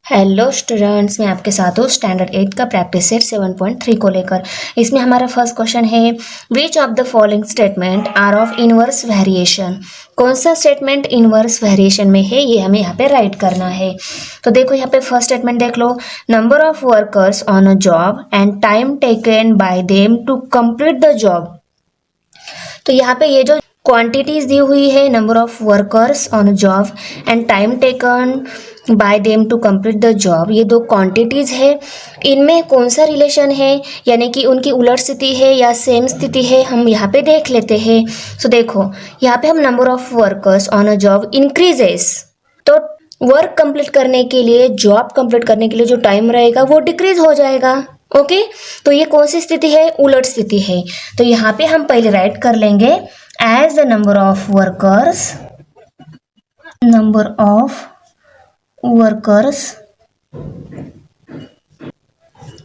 Hello students, मैं आपके साथ हूँ स्टैंडर्ड 8 का प्रैक्टिस सेट 7.3 को लेकर। इसमें हमारा फर्स्ट क्वेश्चन है, which of the following statement are of inverse variation. कौन सा स्टेटमेंट इनवर्स वेरिएशन में है, ये हमें यहाँ पे राइट करना है। तो देखो यहाँ पे फर्स्ट स्टेटमेंट देख लो, number of workers on a job and time taken by them to complete the job. तो यहाँ पे ये जो क्वांटिटीज दी हुई है, number of workers on a job and time taken by them to complete the job, ये दो क्वांटिटीज है। इनमें कौन सा रिलेशन है, यानी कि उनकी उलट स्थिति है या सेम स्थिति है, हम यहाँ पे देख लेते हैं। तो देखो यहाँ पे हम number of workers on a job increases, तो वर्क कंप्लीट करने के लिए, जॉब कंप्लीट करने के लिए जो टाइम रहेगा वो डिक्रीज हो जाएगा। ओके, तो ये कौन सी स्थिति है, उलट स्थिति है। तो यहाँ पे हम पहले राइट कर लेंगे as the number of workers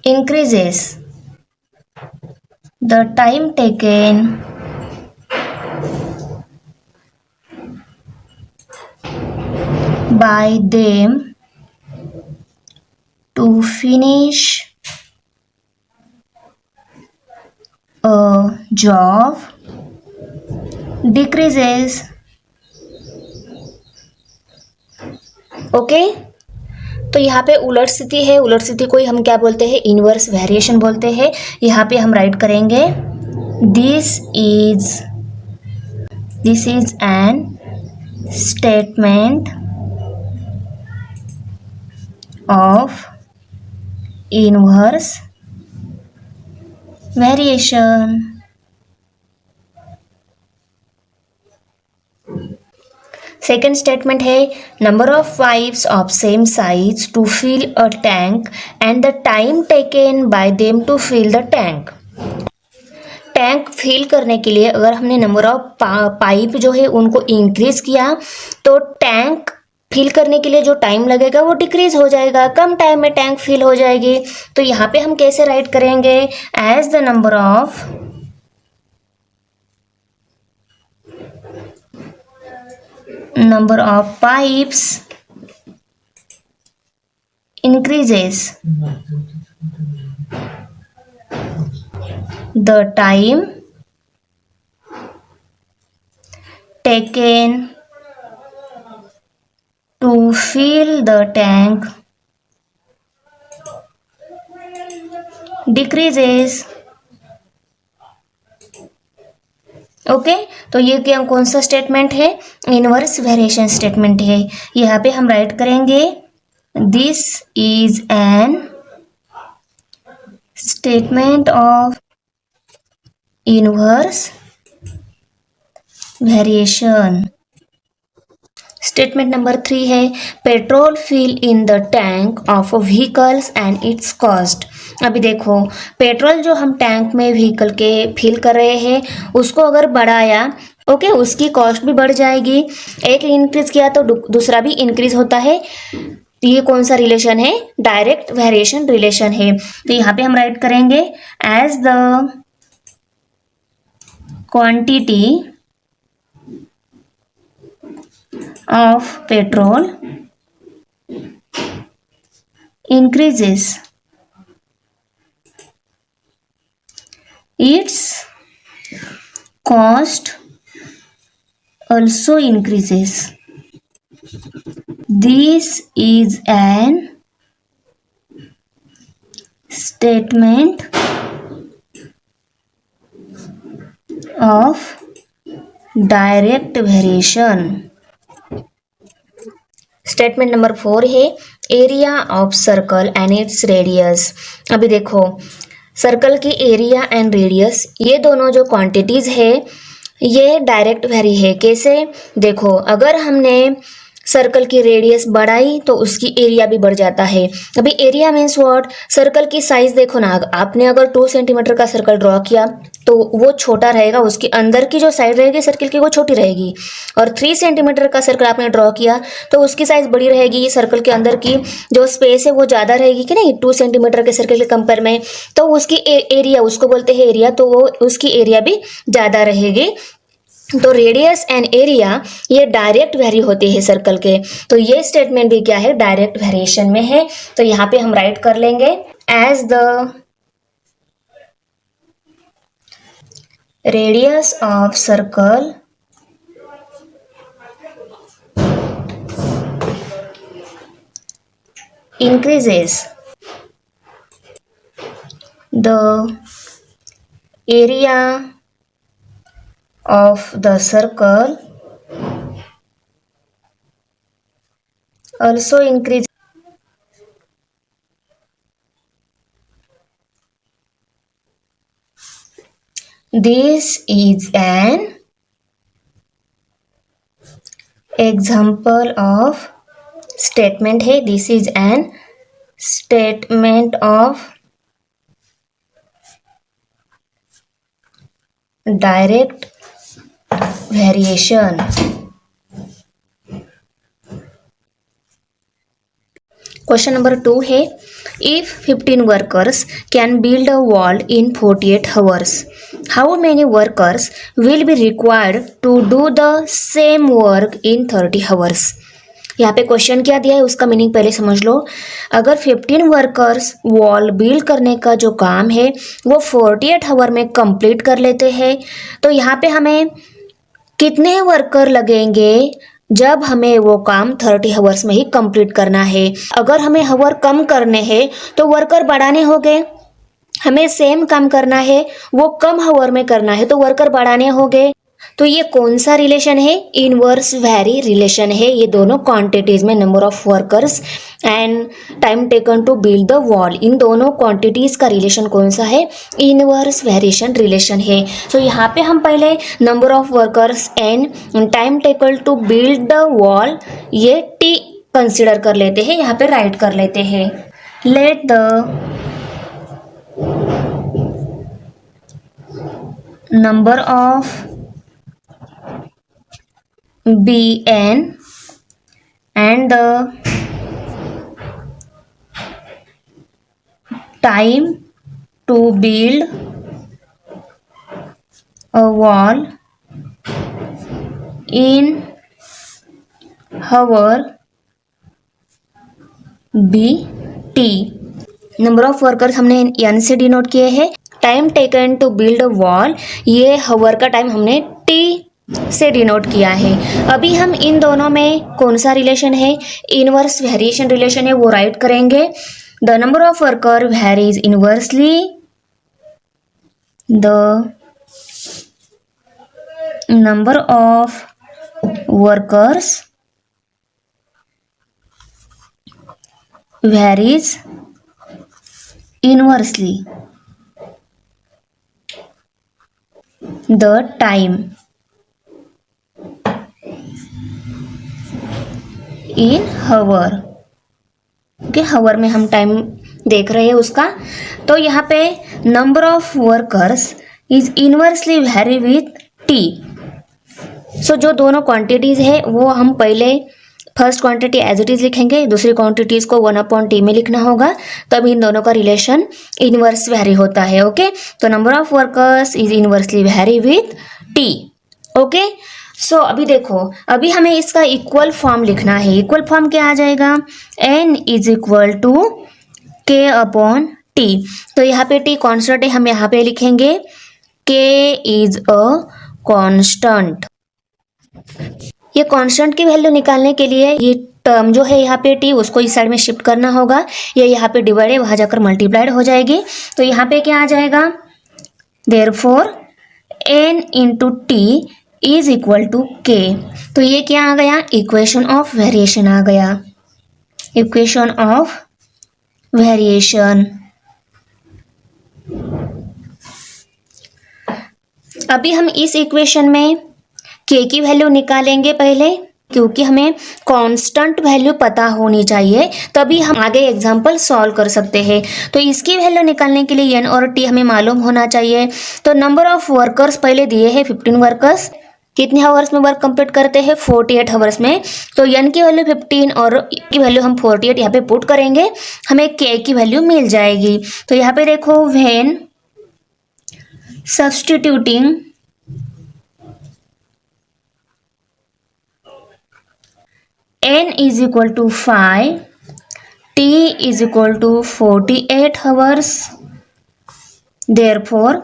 increases, the time taken by them to finish a job decreases। Okay, तो यहाँ पे उलट स्थिति है, उलट स्थिति को ही हम क्या बोलते हैं, इनवर्स वेरिएशन बोलते हैं। यहाँ पे हम राइट करेंगे this is an statement of inverse variation. Second statement है, number of pipes of same size to fill a tank and the time taken by them to fill the tank. Tank fill करने के लिए अगर हमने number of pipe जो है उनको increase किया, तो टैंक फिल करने के लिए जो टाइम लगेगा वो डिक्रीज हो जाएगा, कम टाइम में टैंक फिल हो जाएगी। तो यहाँ पे हम कैसे राइट करेंगे, as the number of pipes increases, the time taken to fill the tank decreases। Okay, तो ये क्या कौन सा स्टेटमेंट है, इनवर्स वेरिएशन स्टेटमेंट है। यहाँ पे हम राइट करेंगे this is an statement of inverse variation. Statement number 3 है, petrol fill in the tank of vehicles and its cost. अभी देखो, पेट्रोल जो हम टैंक में व्हीकल के फिल कर रहे हैं उसको अगर बढ़ाया, ओके, उसकी कॉस्ट भी बढ़ जाएगी। एक इंक्रीज किया तो दूसरा भी इंक्रीज होता है। ये कौन सा रिलेशन है, डायरेक्ट वेरिएशन रिलेशन है। तो यहाँ पे हम राइट करेंगे as the quantity of petrol increases, its cost also increases। This is an statement of direct variation। Statement number 4 है, area of circle and its radius. अभी देखो, सर्कल की एरिया एंड रेडियस, ये दोनों जो क्वांटिटीज है ये डायरेक्ट वेरी है। कैसे, देखो, अगर हमने सर्कल की रेडियस बढ़ाई तो उसकी एरिया भी बढ़ जाता है। अभी एरिया मीन्स व्हाट, सर्कल की साइज देखो ना, आपने अगर 2 सेंटीमीटर का सर्कल ड्रॉ किया तो वो छोटा रहेगा, उसके अंदर की जो साइड रहेगी सर्कल की वो छोटी रहेगी। और 3 सेंटीमीटर का सर्कल आपने ड्रॉ किया तो उसकी साइज बड़ी रहेगी, सर्कल के अंदर की जो स्पेस है वो ज़्यादा रहेगी कि नहीं, 2 सेंटीमीटर के सर्कल के कंपेयर में। तो उसकी एरिया, उसको बोलते हैं एरिया, तो वो उसकी एरिया भी ज़्यादा रहेगी। तो रेडियस एंड एरिया ये डायरेक्ट वेरी होते हैं सर्कल के, तो ये स्टेटमेंट भी क्या है, डायरेक्ट वेरिएशन में है। तो यहाँ पे हम राइट कर लेंगे as the radius of circle increases, the area of the circle also increases. This is an example of statement है, this is an statement of direct variation. Question number 2 है, if 15 workers can build a wall in 48 hours, how many workers will be required to do the same work in 30 hours? यहाँ पे question क्या दिया है उसका meaning पहले समझ लो। अगर 15 वर्कर्स वॉल बिल्ड करने का जो काम है वो 48 आवर में कंप्लीट कर लेते हैं, तो यहाँ पे हमें कितने वर्कर लगेंगे जब हमें वो काम 30 आवर्स में ही कंप्लीट करना है। अगर हमें आवर कम करने हैं तो वर्कर बढ़ाने होंगे, हमें सेम काम करना है वो कम आवर में करना है तो वर्कर बढ़ाने होंगे। तो ये कौन सा रिलेशन है, इनवर्स वेरी रिलेशन है। ये दोनों क्वांटिटीज में number of workers and time taken to build the wall, इन दोनों क्वांटिटीज का रिलेशन कौन सा है, इनवर्स वेरिएशन रिलेशन है। तो यहाँ पे हम पहले number of workers and time taken to build the wall ये टी कंसिडर कर लेते हैं, यहाँ पे राइट कर लेते हैं। Let the number of be n and the time to build a wall in hour be t। Number of workers हमने n से डिनोट किए हैं, time taken to build a wall ये हवर का टाइम हमने t से denote किया है। अभी हम इन दोनों में कौन सा रिलेशन है, इनवर्स वेरिएशन रिलेशन है, वो राइट करेंगे। The number of worker varies inversely, the number of workers varies inversely, the time in hour. Okay, hour में हम टाइम देख रहे हैं उसका। तो यहाँ पे number of workers is inversely vary with T. So जो दोनों क्वांटिटीज है वो हम पहले first quantity as it is लिखेंगे, दूसरी क्वांटिटीज को 1/t में लिखना होगा, तब इन दोनों का रिलेशन इनवर्स वेरी होता है। ओके, तो number of workers is inversely vary with T. Okay, so अभी देखो, अभी हमें इसका इक्वल फॉर्म लिखना है। इक्वल फॉर्म क्या आ जाएगा, n is equal to k upon t. तो यहाँ पे t कॉन्स्टेंट है, हम यहाँ पे लिखेंगे k इज अ कॉन्स्टेंट। ये कॉन्स्टेंट की वैल्यू निकालने के लिए ये टर्म जो है यहाँ पे t उसको इस साइड में शिफ्ट करना होगा, ये यहाँ पे डिवाइड है वहाँ जाकर मल्टीप्लाइड हो जाएगी। तो यहाँ पे क्या आ जाएगा, therefore n into t is equal to k। तो ये क्या आ गया, इक्वेशन ऑफ वेरिएशन आ गया, इक्वेशन ऑफ वेरिएशन। अभी हम इस इक्वेशन में k की वैल्यू निकालेंगे पहले, क्योंकि हमें कांस्टेंट वैल्यू पता होनी चाहिए तभी हम आगे एग्जाम्पल सॉल्व कर सकते हैं। तो इसकी वैल्यू निकालने के लिए n और t हमें मालूम होना चाहिए। तो नंबर ऑफ वर्कर्स पहले दिए हैं 15 वर्कर्स, कितने आवर्स में वर्क कंप्लीट करते हैं, 48 आवर्स में। तो n की वैल्यू 15 और की वैल्यू हम 48 यहाँ पे पुट करेंगे, हमें k की वैल्यू मिल जाएगी। तो यहाँ पे देखो, when substituting n is equal to 5, t is equal to 48 hours. Therefore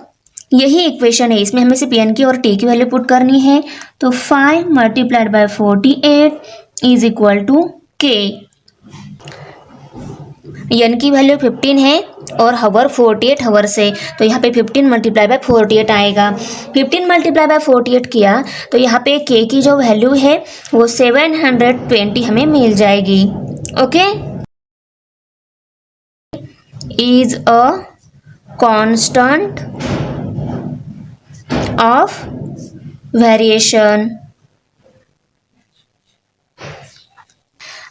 यही इक्वेशन है, इसमें हमें सिर्फ n की और t की वैल्यू पुट करनी है। तो 5 multiplied by 48 is equal to k। n की वैल्यू 15 है और हवर 48 हवर्स है, तो यहाँ पे 15 मल्टीप्लाई बाय 48 आएगा। 15 मल्टीप्लाई बाय 48 किया तो यहाँ पे k की जो वैल्यू है वो 720 हमें मिल जाएगी। Okay, is a constant of variation.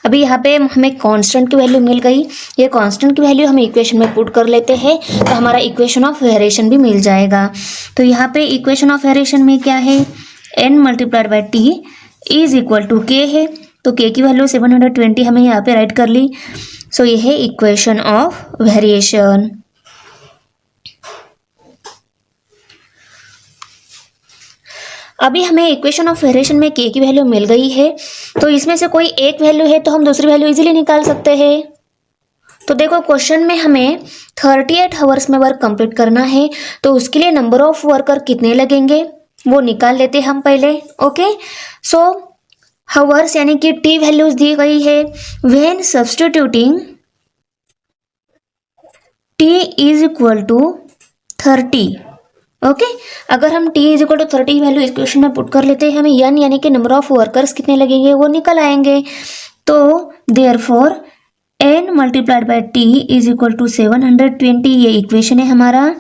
अभी यहाँ पे हमें कांस्टेंट की वैल्यू मिल गई, ये कांस्टेंट की वैल्यू हम इक्वेशन में पुट कर लेते हैं तो हमारा इक्वेशन ऑफ वेरिएशन भी मिल जाएगा। तो यहाँ पे इक्वेशन ऑफ वेरिएशन में क्या है, n multiplied by t is equal to k है, तो k की वैल्यू 720 हमें यहाँ पे राइट कर ली। सो ये है इक्वेशन ऑफ वेरिएशन। अभी हमें इक्वेशन ऑफ वेरिएशन में k की वैल्यू मिल गई है, तो इसमें से कोई एक वैल्यू है तो हम दूसरी वैल्यू इजीली निकाल सकते हैं। तो देखो क्वेश्चन में हमें 38 आवर्स में वर्क कंप्लीट करना है, तो उसके लिए नंबर ऑफ वर्कर कितने लगेंगे वो निकाल लेते हम पहले। ओके, सो हावर्स यानी कि t वैल्यूज दी गई है। When substituting t is equal to 30। Okay, अगर हम t is equal to 30 value equation में पुट कर लेते हैं, हमें n यानी कि नंबर ऑफ वर्कर्स कितने लगेंगे वो निकल आएंगे। तो therefore n multiplied by t is equal to 720, ये इक्वेशन है हमारा।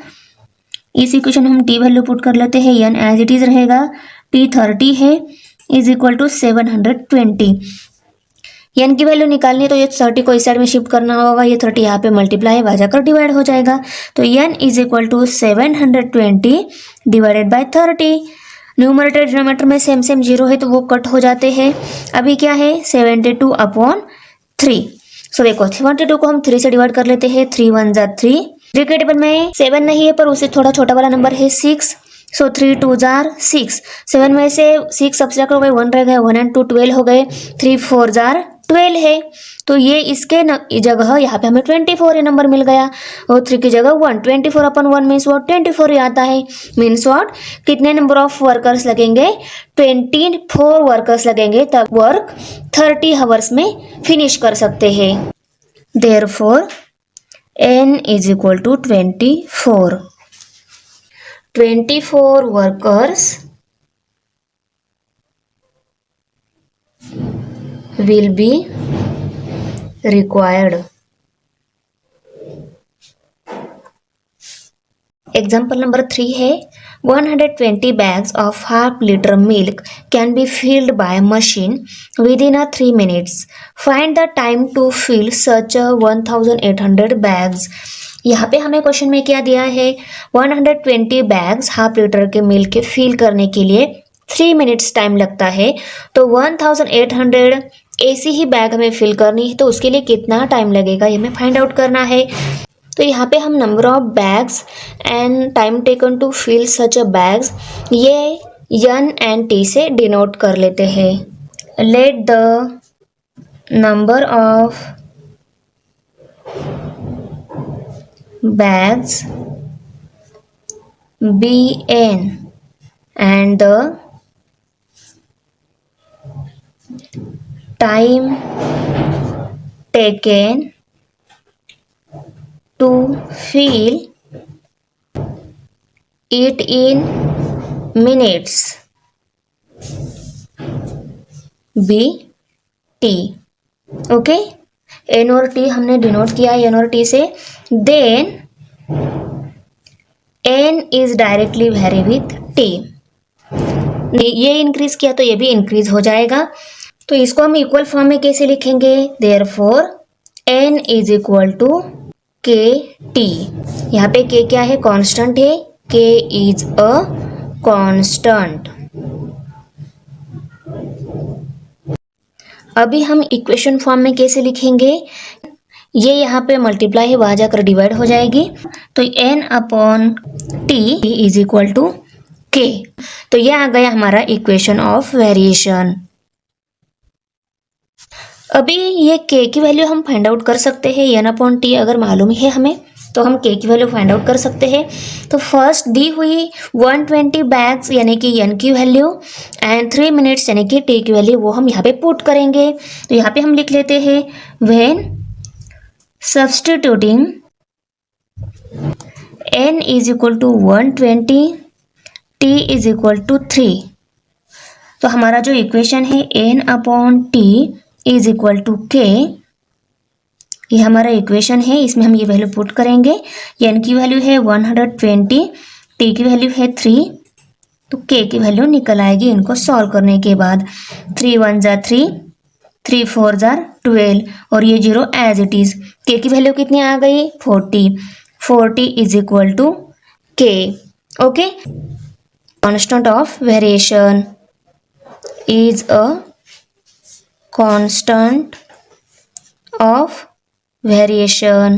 इस इक्वेशन में हम t वैल्यू पुट कर लेते हैं, n एज इट इज रहेगा, t 30 है इज इक्वल टू 720। n की वैल्यू निकालनी है तो ये 30 को इस साइड में शिफ्ट करना होगा, ये 30 यहाँ पे मल्टीप्लाई आ जाकर डिवाइड हो जाएगा। तो n is equal to 720 divided by 30। Numerator denominator में सेम सेम जीरो है तो वो कट हो जाते हैं। अभी क्या है 72 अपॉन 3। सो देखो 72 को हम 3 से डिवाइड कर लेते हैं, 3 1 जा 3। 3 के टेबल में 7 नहीं है पर उससे थोड़ा छोटा वाला नंबर है 6। सो 3 2 जार 6। 7 में से 6 सब्ट्रैक्ट हो गए, 1 रह गए, 1 and 2 12 हो गए, 3 4 जार 12 है। तो ये इसके जगह यहाँ पे हमें 24 ये नंबर मिल गया, और 3 की जगह 1। 24 अपन 1 मीन्स वॉट 24 ही आता है। मीन्स वॉट कितने नंबर ऑफ वर्कर्स लगेंगे, 24 वर्कर्स लगेंगे, तब वर्क 30 आवर्स में फिनिश कर सकते हैं। Therefore n is equal to 24। 24 workers will be required. Example number 3 है 120 bags of half liter milk can be filled by machine within a 3 minutes. Find the time to fill such a 1800 bags. यहाँ पे हमें question में क्या दिया है, 120 bags half litre के milk के फिल करने के लिए 3 मिनट्स टाइम लगता है। तो 1800 ऐसी ही बैग हमें फिल करनी है, तो उसके लिए कितना टाइम लगेगा ये हमें फाइंड आउट करना है। तो यहाँ पे हम number of bags and time taken to fill such a bags ये n and t से डिनोट कर लेते हैं। Let the number of bags be n and the time taken to fill it in minutes be t। Okay, n और t हमने denote किया है n और t से। Then n is directly vary with t। ये increase किया तो ये भी इंक्रीज हो जाएगा, तो इसको हम इक्वल फॉर्म में कैसे लिखेंगे, therefore n is equal to k t. यहाँ पे k क्या है, कांस्टेंट है, k इज अ कांस्टेंट। अभी हम इक्वेशन फॉर्म में कैसे लिखेंगे, ये यहाँ पे मल्टीप्लाई है, वहाँ जाकर डिवाइड हो जाएगी, तो n upon t is equal to k। तो ये आ गया हमारा इक्वेशन ऑफ वेरिएशन। अभी ये के की वैल्यू हम फाइंड आउट कर सकते हैं, एन अपॉन टी अगर मालूम है हमें तो हम के की वैल्यू फाइंड आउट कर सकते हैं। तो फर्स्ट दी हुई 120 बैग्स यानी कि एन की वैल्यू एंड 3 मिनट्स यानी कि टी की वैल्यू वो हम यहाँ पे पुट करेंगे। तो यहाँ पे हम लिख लेते हैं when substituting n is equal to 120 t is equal to 3। तो हमारा जो इक्वेशन है n upon t is equal to k, ये हमारा इक्वेशन है, इसमें हम ये वैल्यू पुट करेंगे। n की वैल्यू है 120, t की वैल्यू है 3, तो k की वैल्यू निकल आएगी इनको सॉल्व करने के बाद। 3 1 जा 3, 3 4 जा 12 और ये 0 एज इट इज। k की वैल्यू कितनी आ गई 40 is equal to k। Okay, constant of variation is a constant of variation.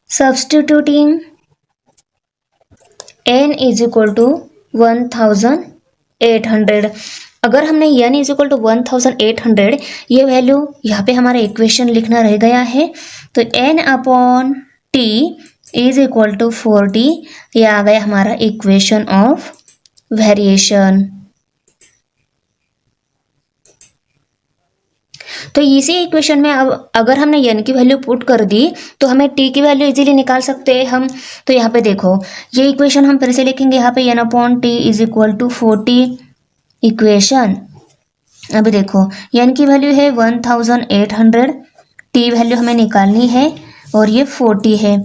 Substituting n is equal to 1800, अगर हमने n इज इक्वल टू 1800 ये वैल्यू यहाँ पे हमारा इक्वेशन लिखना रह गया है, तो n upon t is equal to 40, ये आ गया हमारा इक्वेशन ऑफ वेरिएशन। तो इसी इक्वेशन में अब अगर हमने n की वैल्यू पुट कर दी तो हमें t की वैल्यू इजीली निकाल सकते हैं हम। तो यहाँ पे देखो ये इक्वेशन हम फिर से लिखेंगे, यहाँ पे n upon t is equal to 40 equation. अभी देखो n की वैल्यू है 1800, t वैल्यू हमें निकालनी है और ये 40 है।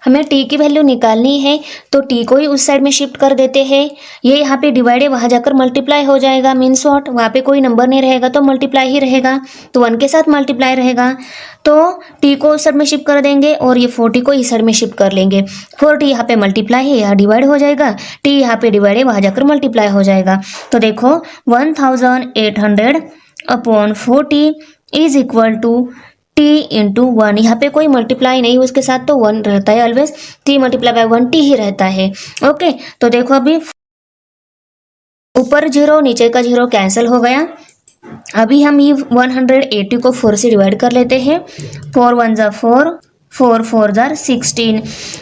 हमें t की वैल्यू निकालनी है तो t को ही उस साइड में शिफ्ट कर देते हैं। ये यहाँ पे डिवाइड है, वहाँ जाकर मल्टीप्लाई हो जाएगा, मीन्स व्हाट, वहाँ पे कोई नंबर नहीं रहेगा तो मल्टीप्लाई ही रहेगा, तो 1 के साथ मल्टीप्लाई रहेगा। तो t को उस साइड में शिफ्ट कर देंगे और ये 40 को इस साइड में शिफ्ट कर लेंगे। 40 यहाँ पे मल्टीप्लाई है, यहाँ डिवाइड हो जाएगा, t यहाँ पे डिवाइड है, वहाँ जाकर मल्टीप्लाई हो जाएगा। तो देखो 1800 upon 40 is equal to t into 1, यहाँ पे कोई मल्टीप्लाई नहीं उसके साथ तो 1 रहता है always, t multiply by 1 t ही रहता है। ओके, तो देखो अभी ऊपर 0 नीचे का 0 कैंसिल हो गया। अभी हम ये 180 को 4 से डिवाइड कर लेते हैं। 4 1 जा 4, 4 4 जा 16,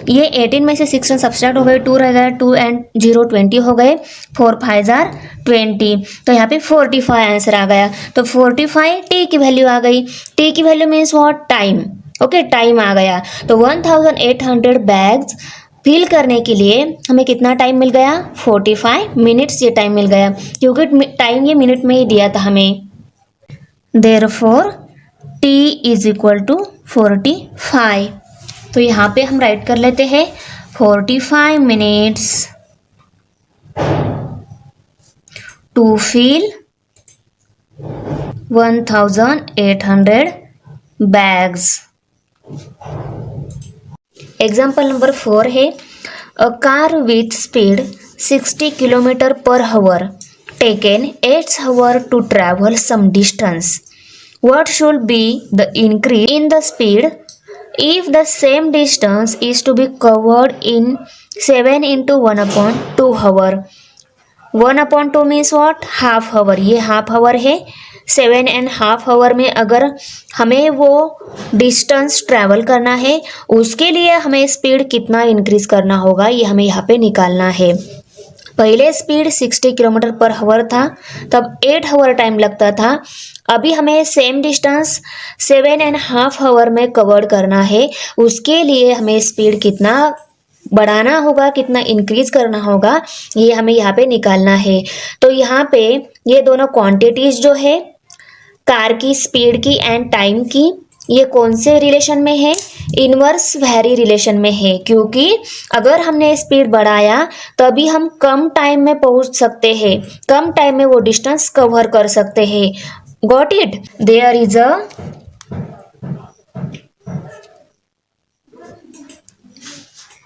ये 18 में से 16 सब्सट्रैक्ट हो गए, 2 रह गया, 2 एंड 0 20 हो गए, 4 5 जा 20, तो यहाँ पे 45 आंसर आ गया। तो 45 टी की वैल्यू आ गई, टी की value means what, time. Okay, time आ गया। तो 1800 बैग्स फिल करने के लिए हमें कितना टाइम मिल गया, 45 मिनट्स ये टाइम मिल गया, क्योंकि टाइम ये मिनट में ही दिया था हमें। Therefore t is equal to 45। तो यहाँ पे हम राइट कर लेते हैं 45 minutes to fill 1800 bags. Example number 4 है, a car with speed 60 kilometre per hour taken 8 hours to travel some distance. What should be the increase in the speed if the same distance is to be covered in 7 into 1 upon 2 hour? 1 upon 2 means what, half hour, ये half hour है। 7.5 our में अगर हमें वो distance travel करना है उसके लिए हमें स्पीड कितना इंक्रीज करना होगा, ये हमें यहाँ पे निकालना है। पहले स्पीड 60 किलोमीटर पर आवर था, तब 8 आवर टाइम लगता था। अभी हमें सेम डिस्टेंस 7.5 आवर में कवर करना है, उसके लिए हमें स्पीड कितना बढ़ाना होगा, कितना इंक्रीज करना होगा, ये हमें यहाँ पे निकालना है। तो यहाँ पे ये दोनों क्वांटिटीज जो है कार की स्पीड की एंड टाइम की, ये कौन से रिलेशन में है, इनवर्स वैरी रिलेशन में है, क्योंकि अगर हमने स्पीड बढ़ाया तभी हम कम टाइम में पहुंच सकते हैं, कम टाइम में वो डिस्टेंस कवर कर सकते हैं। Got it? There is a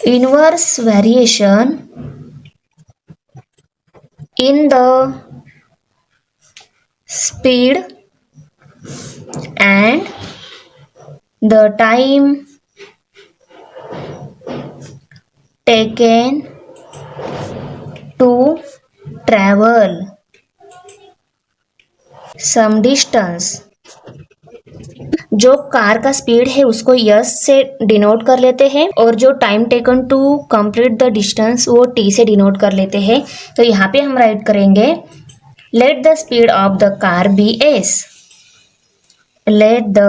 inverse variation in the speed and the time taken to travel some distance. जो कार का स्पीड है उसको यस से डिनोट कर लेते हैं और जो time taken to complete the distance वो टी से डिनोट कर लेते हैं। तो यहाँ पे हम राइट करेंगे let the speed of the car be s. Let the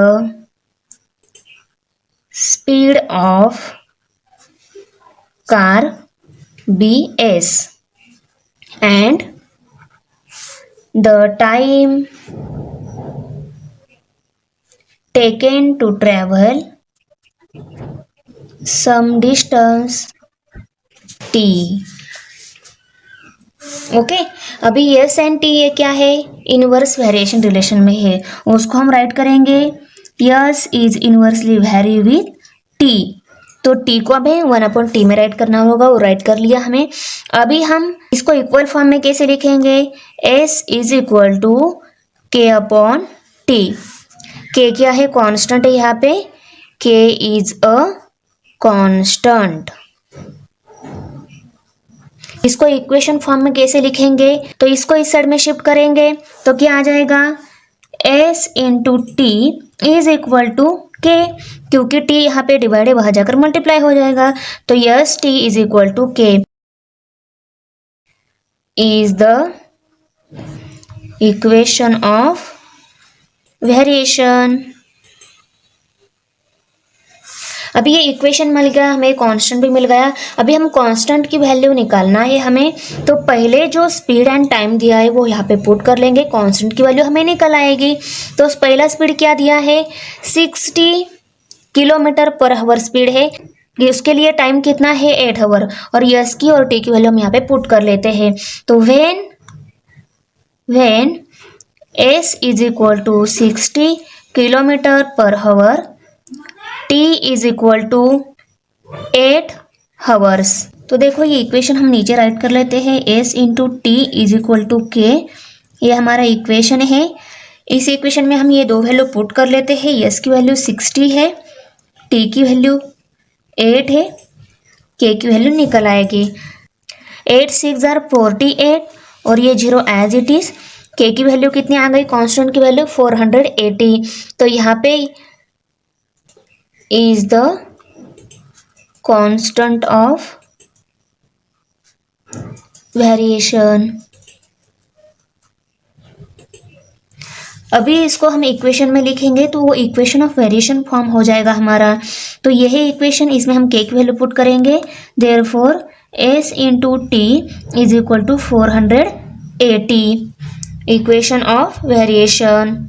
speed of car be s and the time taken to travel some distance t। ओके, अभी यस एंड टी ये क्या है, इनवर्स वेरिएशन रिलेशन में है, उसको हम राइट करेंगे yes is inversely vary with T. तो टी को हमें 1/t में राइट करना होगा, वो राइट कर लिया हमें। अभी हम इसको इक्वल फॉर्म में कैसे लिखेंगे, एस इज इक्वल टू के अपॉन टी। के क्या है, कांस्टेंट है यहाँ पे, के इज अ कांस्टेंट। इसको इक्वेशन फॉर्म में कैसे लिखेंगे, तो इसको इस साइड में शिफ्ट करेंगे तो क्या आ जाएगा, s into t is equal to k, क्योंकि टी यहाँ पे डिवाइड है वहां जाकर मल्टीप्लाई हो जाएगा। तो yes T is equal to K is the equation of variation. अभी ये इक्वेशन मिल गया हमें, कांस्टेंट भी मिल गया। अभी हम कांस्टेंट की वैल्यू निकालना है हमें, तो पहले जो स्पीड एंड टाइम दिया है वो यहाँ पे पुट कर लेंगे, कांस्टेंट की वैल्यू हमें निकल आएगी। तो पहला स्पीड क्या दिया है, 60 किलोमीटर पर आवर स्पीड है, उसके लिए टाइम कितना है 8 आवर, और यस की और टी की वैल्यू हम यहाँ पे पुट कर लेते हैं। तो when s is equal to 60 kilometre per hour, t is equal to 8 hours. तो देखो ये इक्वेशन हम नीचे राइट कर लेते हैं, s into t is equal to k, ये हमारा इक्वेशन है। इस इक्वेशन में हम ये दो वैल्यू पुट कर लेते हैं, एस की वैल्यू 60 है, टी की वैल्यू 8 है, के की वैल्यू निकल आएगी 8 6 48 और ये 0 एज इट इज। के की वैल्यू कितनी आ गई, कांस्टेंट की वैल्यू 480। तो यहाँ पे is the constant of variation। अभी इसको हम इक्वेशन में लिखेंगे तो वो इक्वेशन ऑफ वेरिएशन फॉर्म हो जाएगा हमारा। तो यही इक्वेशन, इसमें हम के की वैल्यू पुट करेंगे, therefore s into t is equal to 480, equation of variation.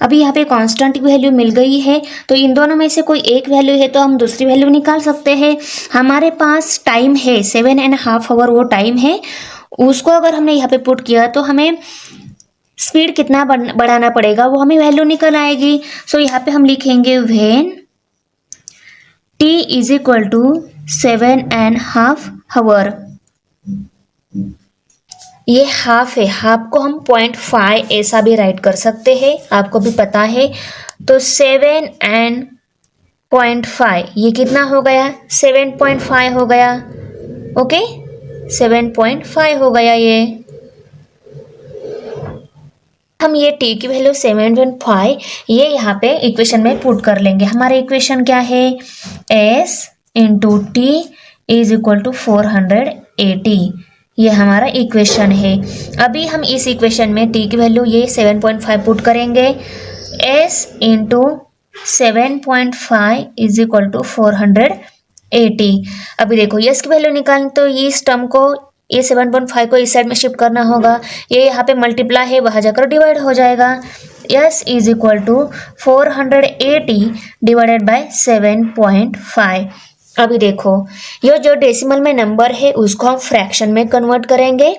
अभी यहाँ पे कांस्टेंट की वैल्यू मिल गई है, तो इन दोनों में से कोई एक वैल्यू है तो हम दूसरी वैल्यू निकाल सकते हैं। हमारे पास टाइम है 7.5 आवर, वो टाइम है, उसको अगर हमने यहाँ पे पुट किया तो हमें स्पीड कितना बढ़ाना पड़ेगा वो हमें वैल्यू निकल आएगी। सो यहाँ पे हम लिखेंगे when t is equal to 7.5 hour. ये हाफ है, हाफ को हम 0.5 ऐसा भी राइट कर सकते हैं, आपको भी पता है। तो 7.5 ये कितना हो गया, 7.5 हो गया, ओके 7.5 हो गया। ये हम ये टी की वैल्यू 7.5 ये यहाँ पे इक्वेशन में पुट कर लेंगे। हमारे इक्वेशन क्या है, s into t is equal to 480, ये हमारा इक्वेशन है। अभी हम इस इक्वेशन में टी की वैल्यू ये 7.5 पुट करेंगे, s into 7.5 is equal to 480। अभी देखो यस की वैल्यू निकालनी, तो इस टर्म को, ये 7.5 को इस साइड में शिफ्ट करना होगा, ये यहाँ पे मल्टीप्लाई है वहाँ जाकर डिवाइड हो जाएगा। S is equal to 480 divided by 7.5। अभी देखो ये जो डेसिमल में नंबर है उसको हम फ्रैक्शन में कन्वर्ट करेंगे।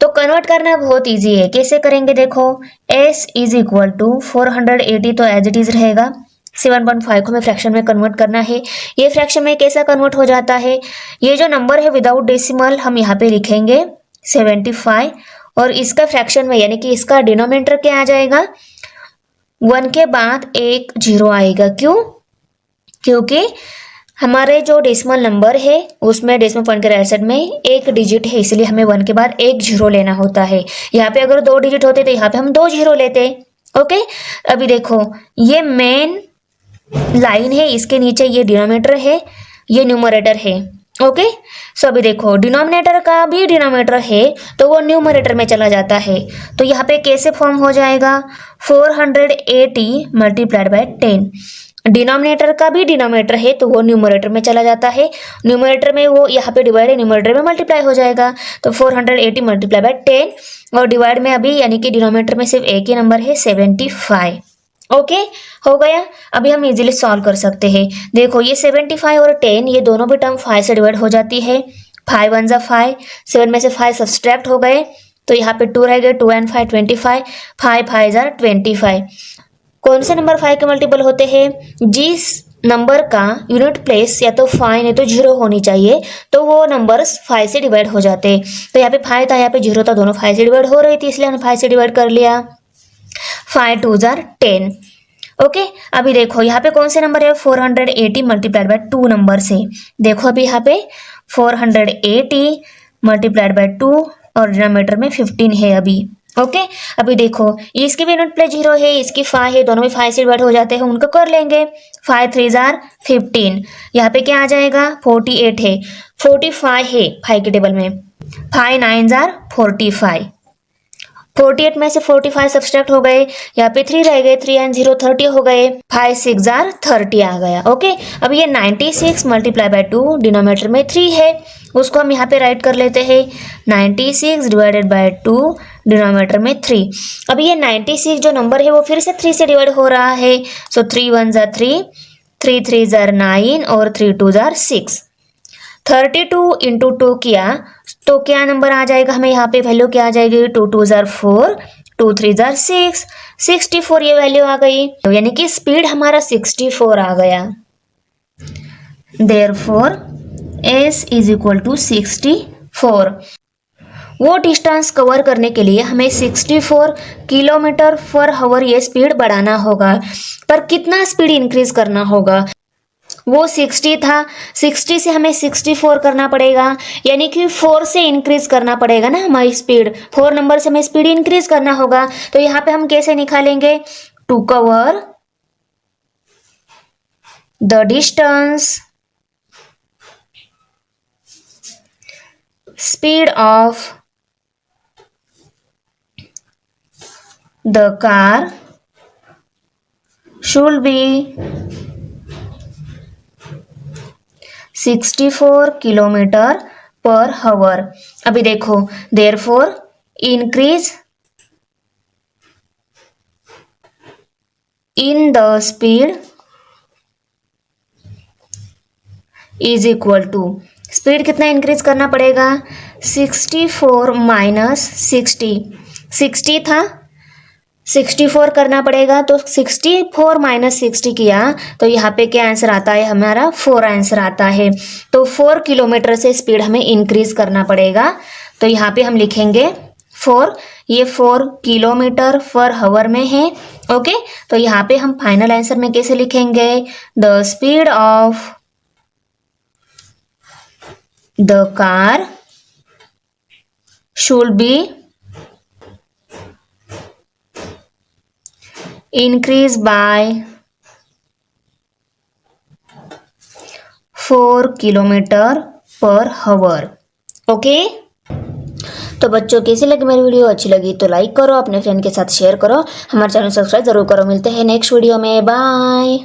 तो कन्वर्ट करना बहुत इजी है, कैसे करेंगे देखो, s इज इक्वल टू 480 तो एज इट इज रहेगा, 7.5 को हमें फ्रैक्शन में कन्वर्ट करना है। ये फ्रैक्शन में कैसा कन्वर्ट हो जाता है, ये जो नंबर है विदाउट डेसिमल हम यहाँ पे लिखेंगे 75 और इसका फ्रैक्शन में यानी कि इसका डिनोमिनेटर क्या आ जाएगा, 1 के बाद एक 0 आएगा। क्यों, क्योंकि हमारे जो डेसिमल नंबर है उसमें डेसिमल पॉइंट के राइट साइड में एक डिजिट है, इसलिए हमें 1 के बाद एक जीरो लेना होता है। यहाँ पे अगर 2 डिजिट होते तो यहाँ पे हम 2 जीरो लेते। ओके, अभी देखो ये मेन लाइन है, इसके नीचे ये डिनोमिनेटर है, ये न्यूमरेटर है। ओके, सो अभी देखो डिनोमिनेटर का भी डिनोमिनेटर है तो वो न्यूमरेटर में चला जाता है। तो यहाँ पे कैसे फॉर्म हो जाएगा, 480 मल्टीप्लाइड बाय 10। डिनोमिनेटर का भी डिनोमिनेटर है तो वो न्यूमरेटर में चला जाता है, न्यूमरेटर में वो यहाँ पे डिवाइड है, न्यूमरेटर में मल्टीप्लाई हो जाएगा। तो 480 मल्टीप्लाई बाय 10 और डिवाइड में अभी यानी कि डिनोमिनेटर में सिर्फ एक ही नंबर है 75। ओके, हो गया। अभी हम इजीली सॉल्व कर सकते हैं। देखो ये 75 और 10 ये दोनों भी टर्म 5 से डिवाइड हो जाती है। 5 1 जा 5, 7 में से 5 सब्सट्रैक्ट हो गए तो यहाँ पे 2 रह गए, 2 and 5 25, 5 5 जा 25। कौन से नंबर 5 के मल्टीपल होते हैं, जिस नंबर का यूनिट प्लेस या तो 5 नहीं तो 0 होनी चाहिए तो वो नंबर्स 5 से डिवाइड हो जाते हैं। तो यहाँ पे 5 था, यहाँ पे 0 था, दोनों 5 से डिवाइड हो रही थी इसलिए हमने 5 से डिवाइड कर लिया। 5 2 जार 10। ओके, अभी देखो यहाँ पे कौन से नंबर है, 480 मल्टीप्लाइड बाय 2 नंबर से। देखो अभी यहाँ पे 480 मल्टीप्लाइड बाय 2 और डिनोमिनेटर में 15 है अभी। ओके, अभी देखो इसकी भी यूनिट प्लेस 0 है, इसकी 5 है, दोनों में 5 से डिवाइड हो जाते हैं, उनको कर लेंगे। 5 3 जार 15, यहाँ पे क्या आ जाएगा, 48 है, 45 है 5 के टेबल में, 5 9 जार 45। 48 में से 45 सब्सट्रैक्ट हो गए, यहाँ पे 3 रह गए, 3 and 0 30 हो गए, 5 6 जार 30 आ गया। ओके, अब ये 96 मल्टीप्लाई बाय 2 डिनोमिनेटर में 3 है, उसको हम यहाँ पे राइट कर लेते हैं 96 डिवाइडेड बाय 2 डिनोमिनेटर में 3। अब ये 96 जो नंबर है वो फिर से 3 से डिवाइड हो रहा है। सो 3 1 जार 3, 3 3 जार 9 और 3 2 जार 6। 32 इंटू 2 किया तो क्या नंबर आ जाएगा, हमें यहाँ पे वैल्यू क्या आ जाएगी, 2 2 जार 4, 2 3 जार 6, 64 ये वैल्यू आ गई। यानी कि स्पीड हमारा 64 आ गया। Therefore s is equal to 64। वो डिस्टेंस कवर करने के लिए हमें 64 किलोमीटर पर आवर ये स्पीड बढ़ाना होगा, पर कितना स्पीड इंक्रीज करना होगा, वो 60 था, 60 से हमें 64 करना पड़ेगा, यानी कि 4 से इंक्रीज करना पड़ेगा ना हमारी स्पीड, 4 नंबर से हमें स्पीड इंक्रीज करना होगा। तो यहाँ पे हम कैसे निकालेंगे, to cover the distance speed of the car should be 64 kilometre per hour. अभी देखो therefore increase in the speed is equal to, speed कितना इंक्रीज करना पड़ेगा, 64 माइनस 60 था, 64 करना पड़ेगा, तो 64 माइनस 60 किया तो यहाँ पे क्या आंसर आता है, हमारा 4 आंसर आता है। तो 4 किलोमीटर से स्पीड हमें इंक्रीज करना पड़ेगा। तो यहाँ पे हम लिखेंगे 4, ये 4 किलोमीटर पर आवर में है। ओके, तो यहाँ पे हम फाइनल आंसर में कैसे लिखेंगे, the speed of the car should B increase by 4 kilometre per our. Okay, तो बच्चों कैसी लगी मेरी वीडियो, अच्छी लगी तो लाइक करो, अपने फ्रेंड के साथ शेयर करो, हमारे चैनल सब्सक्राइब जरूर करो। मिलते हैं नेक्स्ट वीडियो में, बाय।